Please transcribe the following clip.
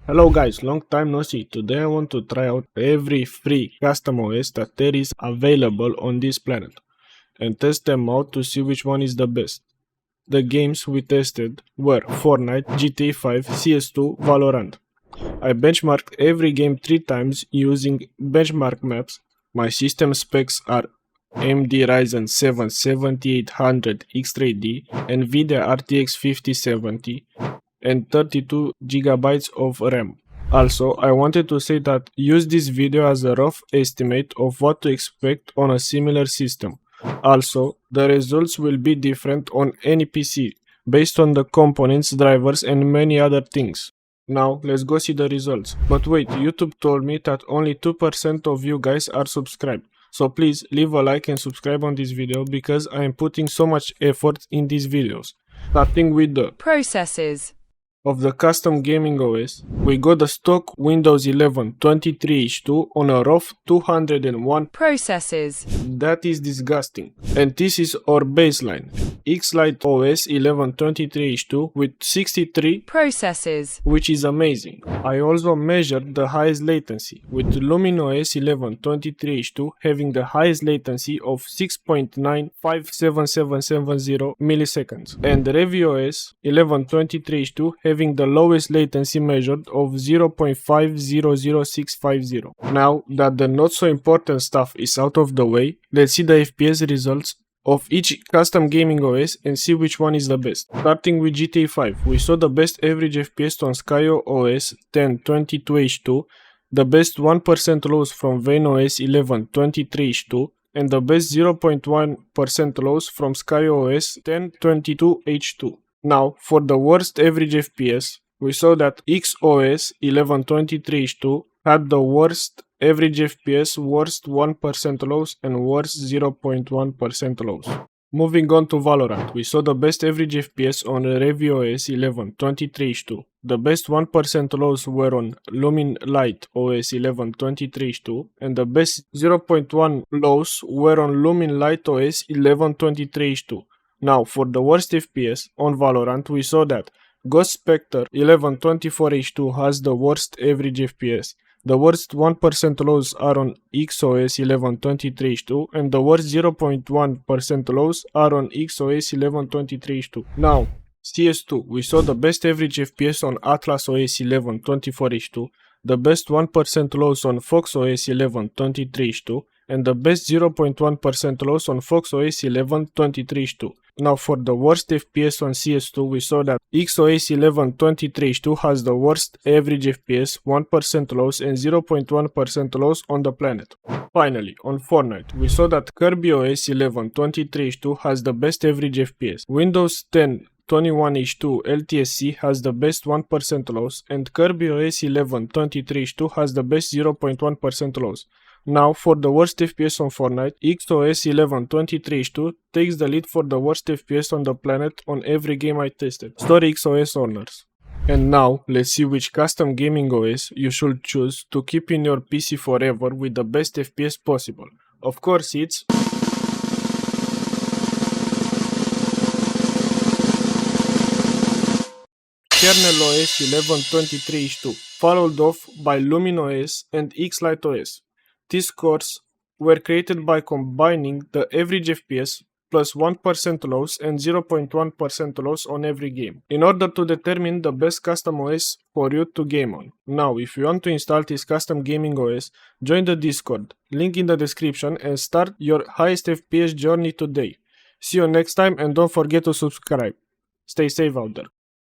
Hello guys, long time no see. Today I want to try out every free custom OS that there is available on this planet and test them out to see which one is the best. The games we tested were Fortnite, GTA 5, CS2, VALORANT. I benchmarked every game 3 times using benchmark maps. My system specs are AMD Ryzen 7 7800 X3D, NVIDIA RTX 5070 and 32 GB of RAM. Also, I wanted to say that use this video as a rough estimate of what to expect on a similar system. Also, the results will be different on any PC, based on the components, drivers and many other things. Now, let's go see the results. But wait, YouTube told me that only 2% of you guys are subscribed. So please leave a like and subscribe on this video because I am putting so much effort in these videos. Starting with the processes of the custom gaming OS, we got the stock Windows 11 23H2 on a rough 201 processes. That is disgusting. And this is our baseline. X-Lite OS 1123H2 with 63 processes, which is amazing. I also measured the highest latency, with Lumin OS 1123H2 having the highest latency of 6.95770 milliseconds, and Revi OS 1123H2 having the lowest latency measured of 0.500650. Now that the not so important stuff is out of the way, let's see the FPS results of each custom gaming OS and see which one is the best. Starting with GTA 5, we saw the best average FPS on SKIIOH OS 1022H2, the best 1% loss from Vane OS 1123H2, and the best 0.1% loss from SKIIOH OS 1022H2. Now, for the worst average FPS, we saw that XOS 1123H2 had the worst average FPS, worst 1% loss and worst 0.1% loss. Moving on to Valorant, we saw the best average FPS on Revi OS 1123H2. The best 1% loss were on Lumin Lite OS 1123H2 and the best 0.1 loss were on Lumin Lite OS 1123H2. Now, for the worst FPS on Valorant, we saw that Spectre 1124H2 has the worst average FPS. The worst 1% lows are on XOS 1123H2 and the worst 0.1% lows are on XOS 1123H2. Now, CS2, we saw the best average FPS on Atlas OS 1124H2, the best 1% lows on Fox OS 1123H2, and the best 0.1% loss on Fox OS 1123H2. Now for the worst FPS on CS2, we saw that XOS 1123H2 has the worst average FPS, 1% loss and 0.1% loss on the planet. Finally, on Fortnite, we saw that Kirby OS 1123H2 has the best average FPS. Windows 10 21H2 LTSC has the best 1% loss and Kirby OS 1123H2 has the best 0.1% loss. Now, for the worst FPS on Fortnite, XOS 1123H2 takes the lead for the worst FPS on the planet on every game I tested. Story XOS owners. And now, let's see which custom gaming OS you should choose to keep in your PC forever with the best FPS possible. Of course, it's Kernel OS 1123H2, followed off by Lumin OS and X-Lite OS. These scores were created by combining the average FPS plus 1% loss and 0.1% loss on every game, in order to determine the best custom OS for you to game on. Now, if you want to install this custom gaming OS, join the Discord, link in the description, and start your highest FPS journey today. See you next time and don't forget to subscribe. Stay safe out there.